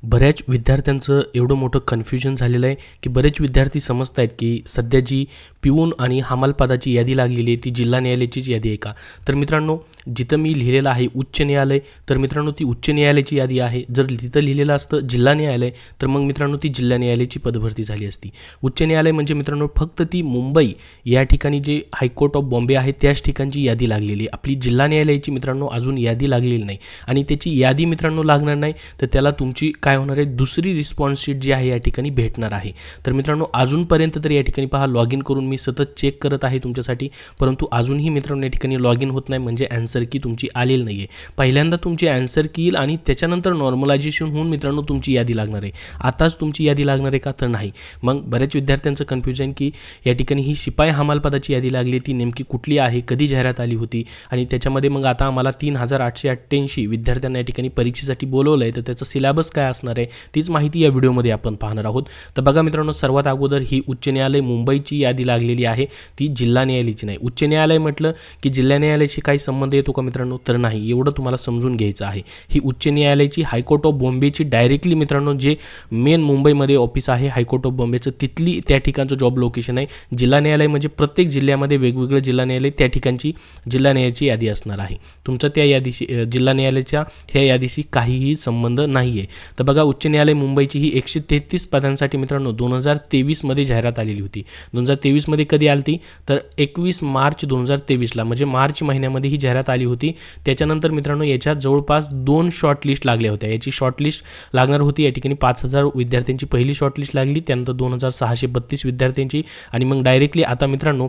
बऱ्याच विद्यार्थ्यांचं एवढं मोठं कन्फ्युजन झालेलं आहे की बरेच विद्यार्थी समजत आहेत की सध्या जी पिऊन आणि हमाल पदाची यादी लागलेली आहे ती जिल्हा न्यायालयाचीच यादी आहे का. तर मित्रांनो, जिथं मी लिहिलेलं आहे उच्च न्यायालय, तर मित्रांनो ती उच्च न्यायालयाची यादी आहे. जर तिथं लिहिलेलं असतं जिल्हा न्यायालय, तर मग मित्रांनो ती जिल्हा न्यायालयाची पदभरती झाली असती. उच्च न्यायालय म्हणजे मित्रांनो फक्त ती मुंबई या ठिकाणी जे हायकोर्ट ऑफ बॉम्बे आहे त्याच ठिकाणची यादी लागलेली आहे. आपली जिल्हा न्यायालयाची मित्रांनो अजून यादी लागलेली नाही आणि त्याची यादी मित्रांनो लागणार नाही तर त्याला तुमची काय होणार आहे, दुसरी रिस्पॉन्स शीट जी आहे या ठिकाणी भेटणार आहे. तर मित्रांनो अजूनपर्यंत तर या ठिकाणी पहा लॉग इन करून मी सतत चेक करत आहे तुमच्यासाठी, परंतु अजूनही मित्रांनो या ठिकाणी लॉग इन होत नाही, म्हणजे ॲन्सर की तुमची आलेली नाही आहे. पहिल्यांदा तुमची ॲन्सर की येईल आणि त्याच्यानंतर नॉर्मलायझेशन होऊन मित्रांनो तुमची यादी लागणार आहे. आताच तुमची यादी लागणार आहे का, तर नाही. मग बऱ्याच विद्यार्थ्यांचं कन्फ्युजन की या ठिकाणी ही शिपाई हमाल पदाची यादी लागली, ती नेमकी कुठली आहे, कधी जाहिरात आली होती आणि त्याच्यामध्ये मग आता आम्हाला 3888 विद्यार्थ्यांना या ठिकाणी परीक्षेसाठी बोलवलं आहे, तर त्याचं सिलेबस काय असणार आहे तीच माहिती या व्हिडिओमध्ये आपण पाहणार आहोत. तर बघा मित्रांनो, सर्वात अगोदर ही उच्च न्यायालय मुंबईची यादी लागलेली आहे, ती जिल्हा न्यायालयाची नाही. उच्च न्यायालय म्हटलं की जिल्हा न्यायालयाशी काही संबंध येतो का मित्रांनो, तर नाही. एवढं तुम्हाला समजून घ्यायचं आहे. ही उच्च न्यायालयाची हायकोर्ट ऑफ बॉम्बेची डायरेक्टली मित्रांनो जे मेन मुंबईमध्ये ऑफिस आहे हायकोर्ट ऑफ बॉम्बेचं, तिथली त्या ठिकाणचं जॉब लोकेशन आहे. जिल्हा न्यायालय म्हणजे प्रत्येक जिल्ह्यामध्ये वेगवेगळं जिल्हा न्यायालय, त्या ठिकाणची जिल्हा न्यायालयाची यादी असणार आहे. तुमचं त्या यादीशी जिल्हा न्यायालयाच्या ह्या यादीशी काहीही संबंध नाही आहे. तर बघा, उच्च न्यायालय मुंबईची ही 133 पदांसाठी मित्रांनो 2023मध्ये जाहिरात आलेली होती. 2023मध्ये कधी आली ती, तर 21 मार्च 2023ला, म्हणजे मार्च महिन्यामध्ये ही जाहिरात आली होती. त्याच्यानंतर मित्रांनो याच्यात जवळपास 2 शॉर्टलिस्ट लागल्या होत्या. याची शॉर्टलिस्ट लागणार होती या ठिकाणी 5000 विद्यार्थ्यांची पहिली शॉर्टलिस्ट लागली, त्यानंतर 2632 विद्यार्थ्यांची, आणि मग डायरेक्टली आता मित्रांनो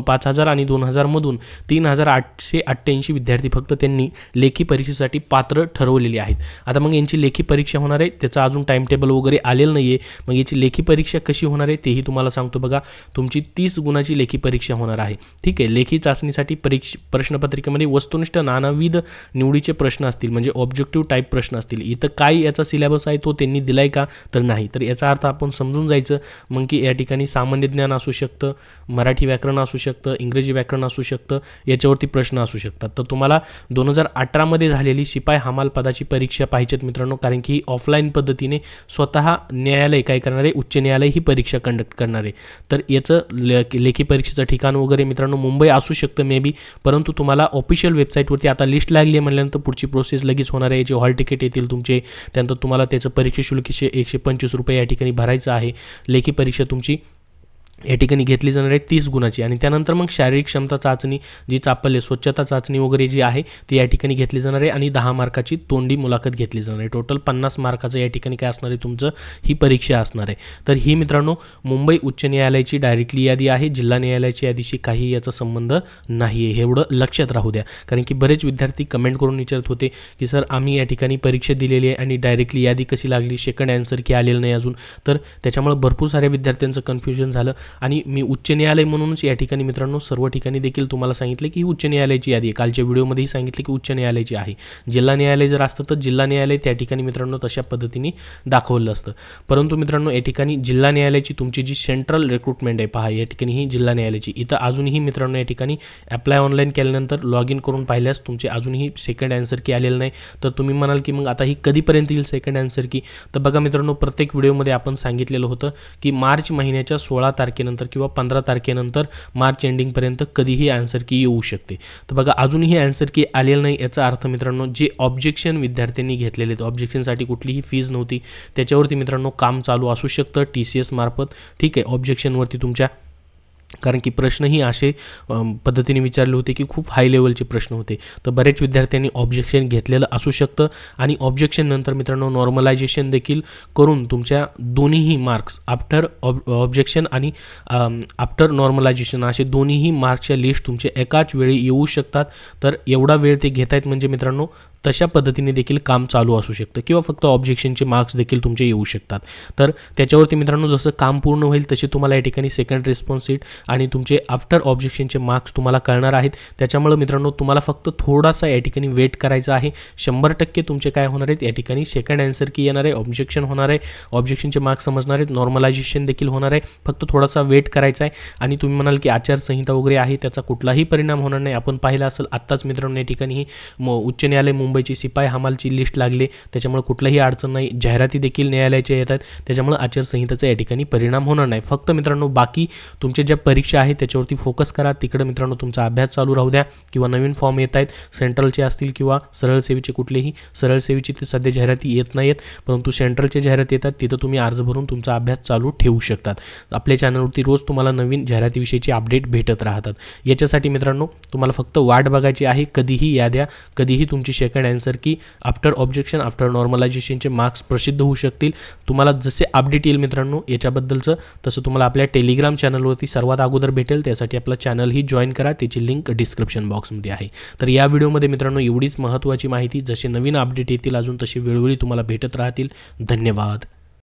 5000 आणि 2000 मधून 3888 विद्यार्थी फक्त त्यांनी लेखी परीक्षेसाठी पात्र ठरवलेले आहेत. आता मग यांची लेखी परीक्षा होणार आहे, त्याचा अजून टाइम टेबल वगैरे आलेलं नाही आहे. मग याची लेखी परीक्षा कशी होणार आहे तेही तुम्हाला सांगतो. बघा, तुमची 30 गुणाची लेखी परीक्षा होणार आहे. ठीक आहे. लेखी चाचणीसाठी प्रश्नपत्रिकेमध्ये वस्तुनिष्ठ नानाविध निवडीचे प्रश्न असतील, म्हणजे ऑब्जेक्टिव्ह टाईप प्रश्न असतील. इथं काय याचा सिलेबस आहे तो त्यांनी दिलाय का, तर नाही. तर याचा अर्थ आपण समजून जायचं मग की या ठिकाणी सामान्य ज्ञान असू शकतं, मराठी व्याकरण असू शकतं, इंग्रजी व्याकरण असू शकतं, याच्यावरती प्रश्न असू शकतात. तर तुम्हाला 2018मध्ये झालेली शिपाई हमाल पदाची परीक्षा पाहिजेत मित्रांनो, कारण की ऑफलाईन पद्धतीने स्वतः न्यायालय काय करणार आहे, उच्च न्यायालय ही परीक्षा कंडक्ट करणार आहे. तर याचं लेखी परीक्षेचं ठिकाण वगैरे मित्रांनो मुंबई असू शकतं मे बी, परंतु तुम्हाला ऑफिशियल वेबसाईटवरती आता लिस्ट लागली आहे म्हणल्यानंतर पुढची प्रोसेस लगेच होणार आहे. जे हॉल तिकीट येतील तुमचे, त्यानंतर तुम्हाला त्याचं परीक्षा शुल्क 125 रुपये या ठिकाणी भरायचं आहे. लेखी परीक्षा तुमची या ठिकाणी घेतली जाणार आहे 30 गुणाची, आणि त्यानंतर मग शारीरिक क्षमता चाचणी, जी चापल्य स्वच्छता चाचणी वगैरे जी आहे ती या ठिकाणी घेतली जाणार आहे, आणि 10 मार्काची तोंडी मुलाखत घेतली जाणार आहे. टोटल 50 मार्काचं या ठिकाणी काय असणार आहे, तुमचं ही परीक्षा असणार आहे. तर ही मित्रांनो मुंबई उच्च न्यायालयाची डायरेक्टली यादी आहे, जिल्हा न्यायालयाची यादीशी काही याचा संबंध नाही आहे. एवढं लक्षात राहू द्या, कारण की बरेच विद्यार्थी कमेंट करून विचारत होते की सर आम्ही या ठिकाणी परीक्षा दिलेली आहे आणि डायरेक्टली यादी कशी लागली, सेकंड ॲन्सर की आलेलं नाही अजून. तर त्याच्यामुळे भरपूर साऱ्या विद्यार्थ्यांचं कन्फ्युजन झालं, आणि मी उच्च न्यायालय म्हणूनच या ठिकाणी मित्रांनो सर्व ठिकाणी देखील तुम्हाला सांगितलं की ही उच्च न्यायालयाची यादी आहे. कालच्या व्हिडिओमध्येही सांगितलं की उच्च न्यायालयाची आहे. जिल्हा न्यायालय जर असतं तर जिल्हा न्यायालय त्या ठिकाणी मित्रांनो तशा पद्धतीने दाखवलं असतं. परंतु मित्रांनो या ठिकाणी जिल्हा न्यायालयाची तुमची जी सेंट्रल रिक्रुटमेंट आहे पहा, या ठिकाणी ही जिल्हा न्यायालयाची. इथं अजूनही मित्रांनो या ठिकाणी अप्लाय ऑनलाईन केल्यानंतर लॉग इन करून पाहिल्यास तुमचे अजूनही सेकंड ॲन्सर की आलेलं नाही. तर तुम्ही म्हणाल की मग आता ही कधीपर्यंत येईल सेकंड ॲन्सर की, तर बघा मित्रांनो प्रत्येक व्हिडिओमध्ये आपण सांगितलेलं होतं की मार्च महिन्याच्या 16 तारखेनंतर किंवा 15 तारखेनंतर मार्च एंडिंगपर्यंत कधीही ॲन्सर की येऊ शकते. तर बघा अजूनही ॲन्सर की आलेलं नाही. याचा अर्थ मित्रांनो जे ऑब्जेक्शन विद्यार्थ्यांनी घेतलेले आहेत, ऑब्जेक्शनसाठी कुठलीही फीज नव्हती, त्याच्यावरती मित्रांनो काम चालू असू शकतं TCS मार्फत. ठीक आहे. ऑब्जेक्शनवरती तुमच्या, कारण की प्रश्नही असे पद्धतीने विचारले होते की खूप हाय लेवलचे प्रश्न होते, तर बरेच विद्यार्थ्यांनी ऑब्जेक्शन घेतलेलं असू शकतं. आणि ऑब्जेक्शन नंतर मित्रांनो नॉर्मलायझेशन देखील करून तुमच्या दोन्हीही मार्क्स आफ्टर ऑब्जेक्शन आणि आफ्टर नॉर्मलायझेशन असे दोन्हीही मार्क्सच्या लिस्ट तुमचे एकाच वेळी येऊ शकतात. तर एवढा वेळ ते घेत आहेत म्हणजे मित्रांनो तशा पद्धतीने देखील काम चालू असू शकतं, किंवा फक्त ऑब्जेक्शनचे मार्क्स देखील तुमचे येऊ शकतात. तर त्याच्यावरती मित्रांनो जसं काम पूर्ण होईल तशी तुम्हाला या ठिकाणी सेकंड रिस्पॉन्स शीट आणि तुमचे आफ्टर ऑब्जेक्शनचे मार्क्स तुम्हाला कळणार आहेत. त्याच्यामुळे मित्रांनो तुम्हाला फक्त थोडासा या ठिकाणी वेट करायचा आहे. 100% तुमचे काय होणार आहेत या ठिकाणी सेकंड आन्सर की येणार आहे, ऑब्जेक्शन होणार आहे, ऑब्जेक्शनचे मार्क्स समजणार आहेत, नॉर्मलायझेशन देखील होणार आहे. फक्त थोडासा वेट करायचा आहे. आणि तुम्ही म्हणाल की आचारसंहिता वगैरे आहे त्याचा कुठलाही परिणाम होणार नाही. आपण पाहिलं असेल आत्ताच मित्रांनो या ठिकाणी उच्च न्यायालय मुंबईची शिपाई हमालची लिस्ट लागली, त्याच्यामुळे कुठलाही अडचण नाही. जाहिराती देखील न्यायालयाच्या येतात, त्याच्यामुळे आचारसंहितेचा या ठिकाणी परिणाम होणार नाही. फक्त मित्रांनो बाकी तुमच्या ज्या परीक्षा आहेत त्याच्यावरती फोकस करा. तिकडे मित्रांनो तुमचा अभ्यास चालू राहू द्या. किंवा नवीन फॉर्म येत आहेत सेंट्रलचे असतील किंवा सरळ सेवेचे, कुठलेही सरळ सेवेची ते सध्या जाहिराती येत नाहीत, परंतु सेंट्रलचे जाहिराती येतात, तिथं तुम्ही अर्ज भरून तुमचा अभ्यास चालू ठेवू शकतात. आपल्या चॅनलवरती रोज तुम्हाला नवीन जाहिरातीविषयीची अपडेट भेटत राहतात. याच्यासाठी मित्रांनो तुम्हाला फक्त वाट बघायची आहे. कधीही याद्या, कधीही तुमची सेकंड आन्सर की आफ्टर ऑब्जेक्शन, आफ्टर नॉर्मलायझेशनचे मार्क्स प्रसिद्ध होऊ शकतील. तुम्हाला जसे अपडेट येईल मित्रांनो याच्याबद्दलचं, तसं तुम्हाला आपल्या टेलिग्राम चॅनलवरती सर्वात अगोदर भेटेल. त्यासाठी आपला चॅनलही जॉईन करा, त्याची लिंक डिस्क्रिप्शन बॉक्समध्ये आहे. तर या व्हिडिओमध्ये मित्रांनो एवढीच महत्त्वाची माहिती. जसे नवीन अपडेट येतील अजून तशी वेळोवेळी तुम्हाला भेटत राहतील. धन्यवाद.